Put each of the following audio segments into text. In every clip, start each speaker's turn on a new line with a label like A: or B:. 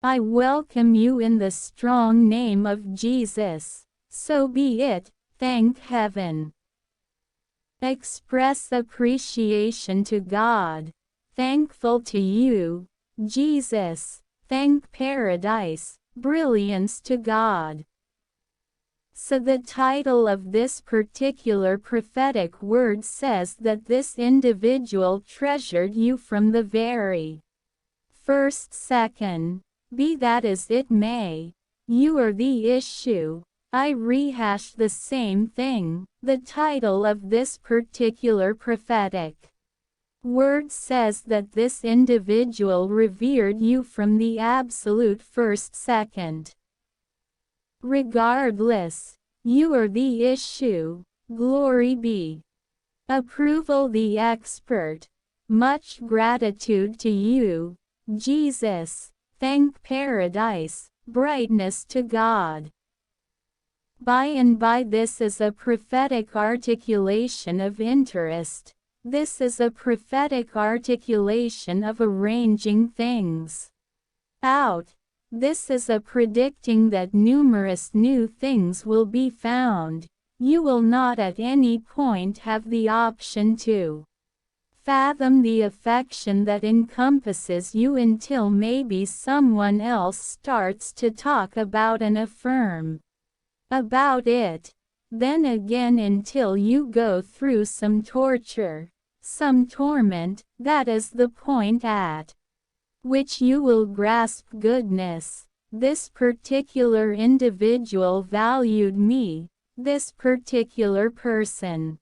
A: I welcome you in the strong name of Jesus. So be it, thank heaven. Express appreciation to God. Thankful to you, Jesus. Thank paradise, brilliance to God. So the title of this particular prophetic word says that this individual treasured you from the very first second. Be that as it may, you are the issue. I rehash the same thing. The title of this particular prophetic word says that this individual revered you from the absolute first second. Regardless, you are the issue. Glory be. Approval the expert. Much gratitude to you, Jesus. Thank paradise, brightness to God. By and by, this is a prophetic articulation of interest. This is a prophetic articulation of arranging things out. This is a predicting that numerous new things will be found. You will not at any point have the option to fathom the affection that encompasses you until maybe someone else starts to talk about and affirm about it. Then again until you go through some torture, some torment. That is the point at which you will grasp goodness. This particular individual valued me. This particular person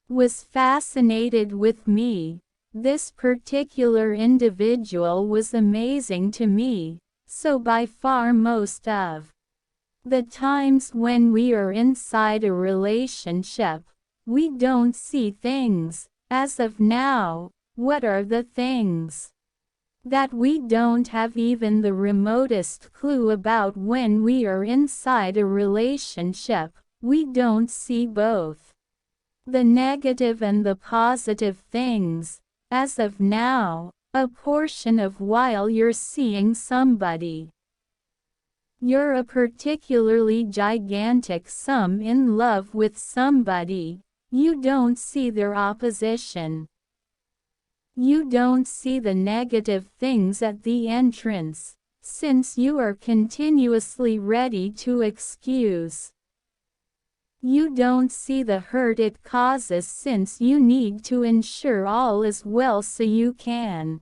A: was fascinated with me. This particular individual was amazing to me. So by far most of the times when we are inside a relationship, we don't see things. As of now, what are the things that we don't have even the remotest clue about when we are inside a relationship? We don't see both the negative and the positive things. As of now, a portion of while you're seeing somebody, you're a particularly gigantic sum in love with somebody, you don't see their opposition. You don't see the negative things at the entrance, since you are continuously ready to excuse. You don't see the hurt it causes since you need to ensure all is well so you can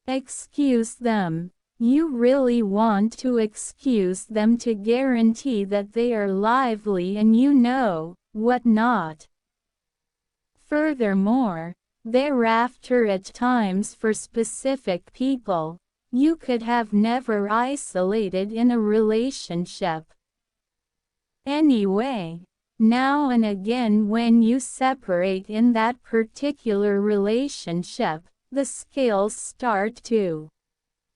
A: excuse them. You really want to excuse them to guarantee that they are lively and you know what not. Furthermore, thereafter at times for specific people, you could have never isolated in a relationship. Anyway, now and again when you separate in that particular relationship, the scales start to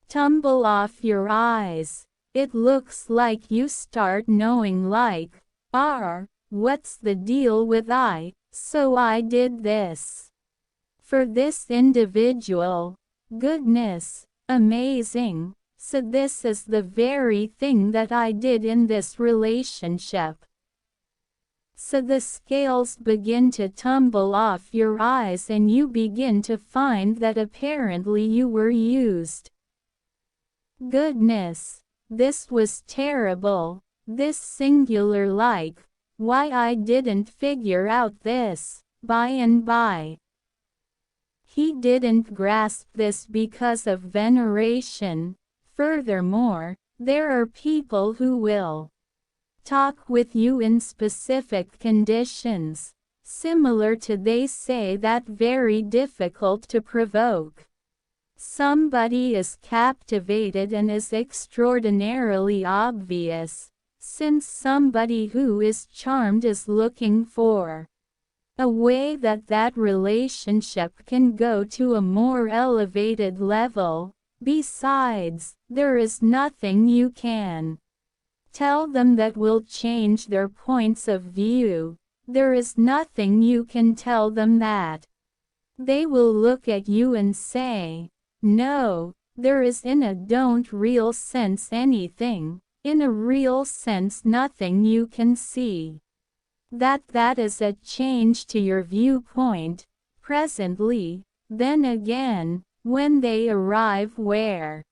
A: tumble off your eyes. It looks like you start knowing like, what's the deal with so I did this for this individual. Goodness, amazing. So this is the very thing that I did in this relationship. So the scales begin to tumble off your eyes and you begin to find that apparently you were used. Goodness, this was terrible. This singular like, why I didn't figure out this, by and by. He didn't grasp this because of veneration. Furthermore, there are people who will talk with you in specific conditions, similar to they say that very difficult to provoke. Somebody is captivated and is extraordinarily obvious, since somebody who is charmed is looking for a way that that relationship can go to a more elevated level. Besides, there is nothing you can tell them that will change their points of view. There is nothing you can tell them that they will look at you and say, no, There is in a don't real sense anything, in a real sense nothing you can see. That is a change to your viewpoint, presently. Then again, when they arrive where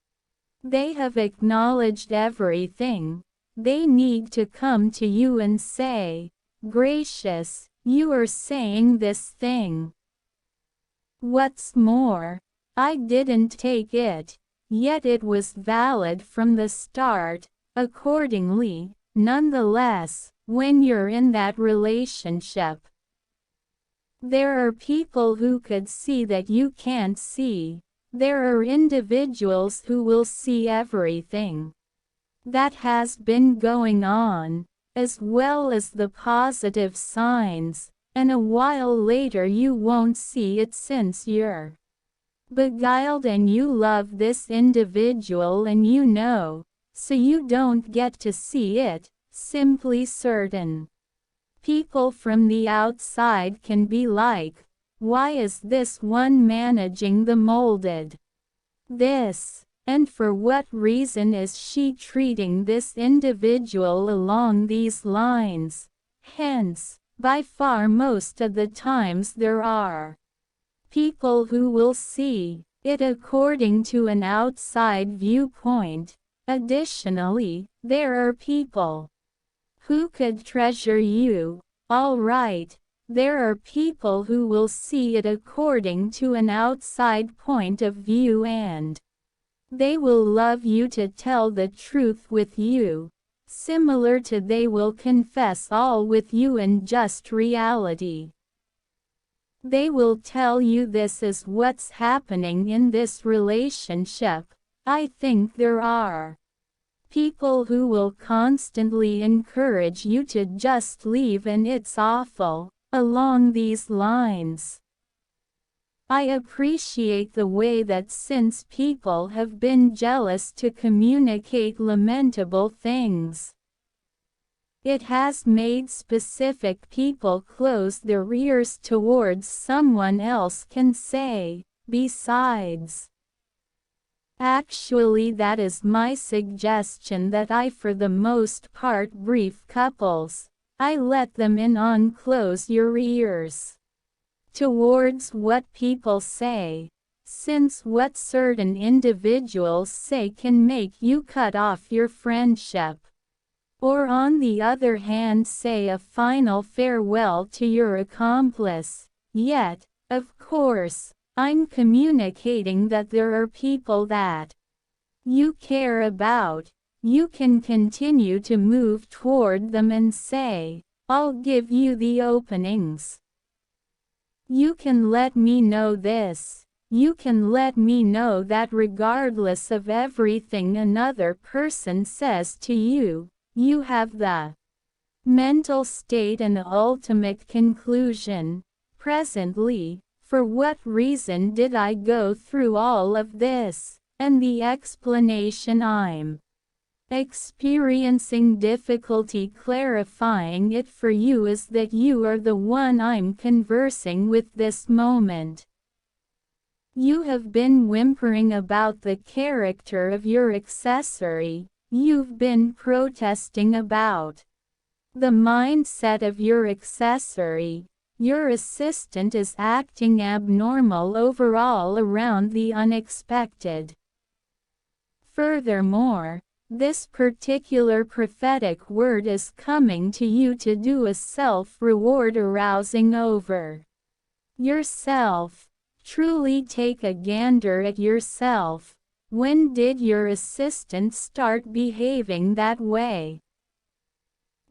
A: they have acknowledged everything, they need to come to you and say, "Gracious, you are saying this thing. What's more, I didn't take it, yet it was valid from the start." Accordingly, nonetheless, when you're in that relationship, there are people who could see that you can't see. There are individuals who will see everything that has been going on, as well as the positive signs, and a while later you won't see it since you're beguiled and you love this individual and you know, so you don't get to see it. Simply certain people from the outside can be like, "Why is this one managing the molded this? And for what reason is she treating this individual along these lines?" Hence, by far most of the times there are people who will see it according to an outside viewpoint. Additionally, there are people who could treasure you. All right, there are people who will see it according to an outside point of view and they will love you to tell the truth with you, similar to they will confess all with you in just reality. They will tell you this is what's happening in this relationship. I think there are people who will constantly encourage you to just leave and it's awful, along these lines. I appreciate the way that since people have been jealous to communicate lamentable things, it has made specific people close their ears towards someone else can say, besides. Actually, that is my suggestion, that I for the most part brief couples. I let them in on close your ears towards what people say, since what certain individuals say can make you cut off your friendship. Or on the other hand say a final farewell to your accomplice. Yet, of course, I'm communicating that there are people that you care about. You can continue to move toward them and say, "I'll give you the openings. You can let me know this. You can let me know that regardless of everything another person says to you, you have the mental state and ultimate conclusion. Presently, for what reason did I go through all of this?" And the explanation I'm experiencing difficulty clarifying it for you is that you are the one I'm conversing with this moment. You have been whimpering about the character of your accessory. You've been protesting about the mindset of your accessory. Your assistant is acting abnormal overall around the unexpected. Furthermore, this particular prophetic word is coming to you to do a self-reward arousing over yourself. Truly take a gander at yourself. When did your assistant start behaving that way?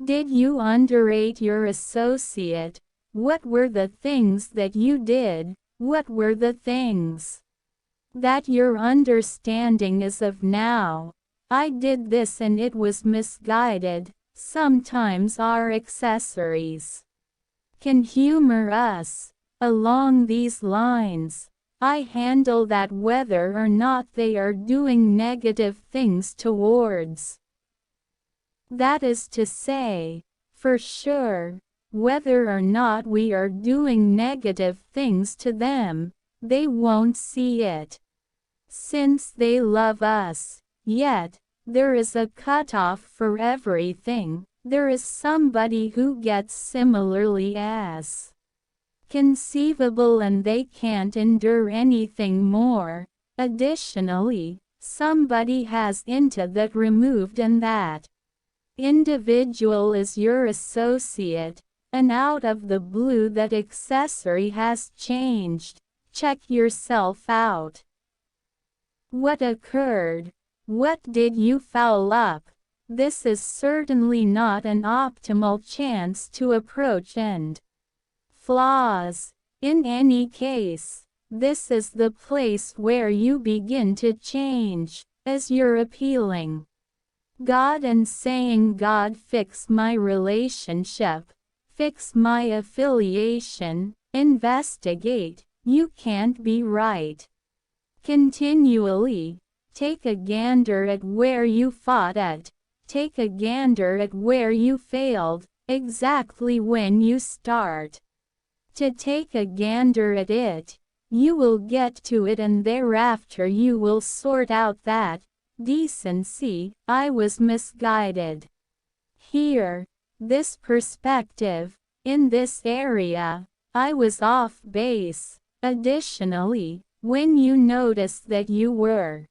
A: Did you underrate your associate? What were the things that you did? What were the things that your understanding is of now? I did this and it was misguided. Sometimes our accessories can humor us along these lines. I handle that whether or not they are doing negative things towards. That is to say, for sure, whether or not we are doing negative things to them, they won't see it. since they love us. Yet, there is a cutoff for everything. There is somebody who gets similarly as conceivable and they can't endure anything more. Additionally, somebody has into that removed and that individual is your associate, and out of the blue that accessory has changed. Check yourself out. What occurred? What did you foul up? This is certainly not an optimal chance to approach and flaws. In any case, this is the place where you begin to change, as you're appealing God and saying, God, fix my relationship, fix my affiliation, investigate, you can't be right. Continually, take a gander at where you fought at, take a gander at where you failed, exactly when you start to take a gander at it, you will get to it and thereafter you will sort out that decency, I was misguided here, this perspective, in this area, I was off base. Additionally, when you notice that you were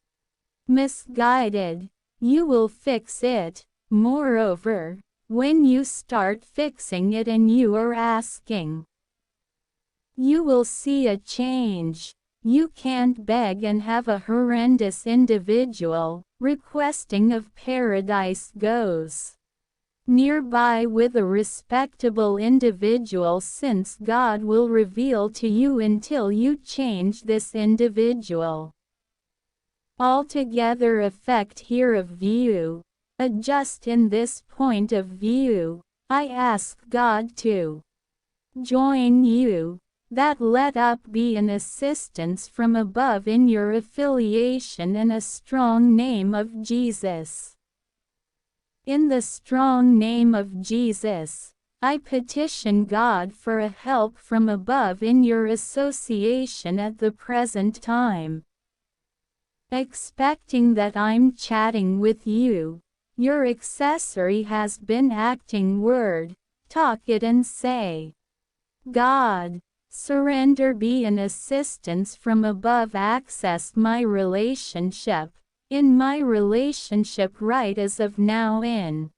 A: misguided, you will fix it. Moreover, when you start fixing it and you are asking, you will see a change. You can't beg and have a horrendous individual requesting of paradise goes nearby with a respectable individual, since God will reveal to you until you change this individual. Altogether effect here of view. Adjust in this point of view. I ask God to join you, that let up be an assistance from above in your affiliation and a strong name of Jesus. In the strong name of Jesus, I petition God for a help from above in your association at the present time. Expecting that I'm chatting with you, your accessory has been acting word, talk it and say, God, surrender be an assistance from above, access my relationship, in my relationship right as of now in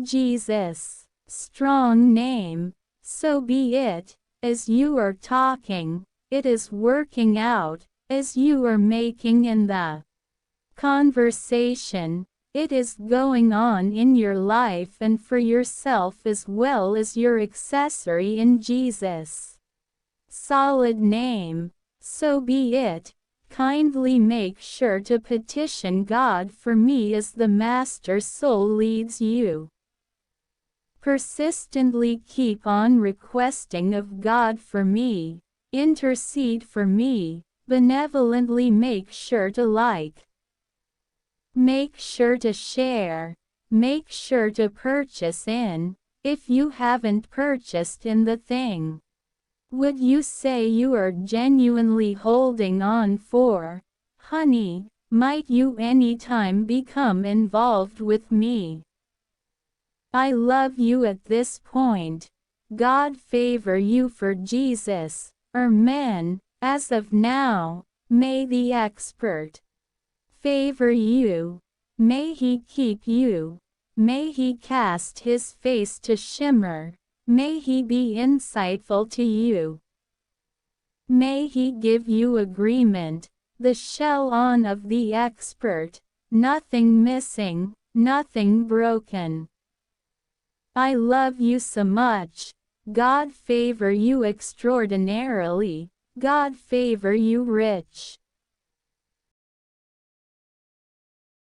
A: Jesus' strong name. So be it, as you are talking, it is working out, as you are making in the conversation, it is going on in your life and for yourself as well as your accessory in Jesus' solid name. So be it. Kindly make sure to petition God for me as the master soul leads you. Persistently keep on requesting of God for me, intercede for me, benevolently make sure to like, make sure to share, make sure to purchase in, if you haven't purchased in the thing. Would you say you are genuinely holding on for, honey, might you anytime become involved with me? I love you at this point. God favor you for Jesus, Amen. As of now, may the expert favor you. May he keep you. May he cast his face to shimmer. May he be insightful to you. May he give you agreement, the shell on of the expert, nothing missing, nothing broken. I love you so much. God favor you extraordinarily. God favor you rich.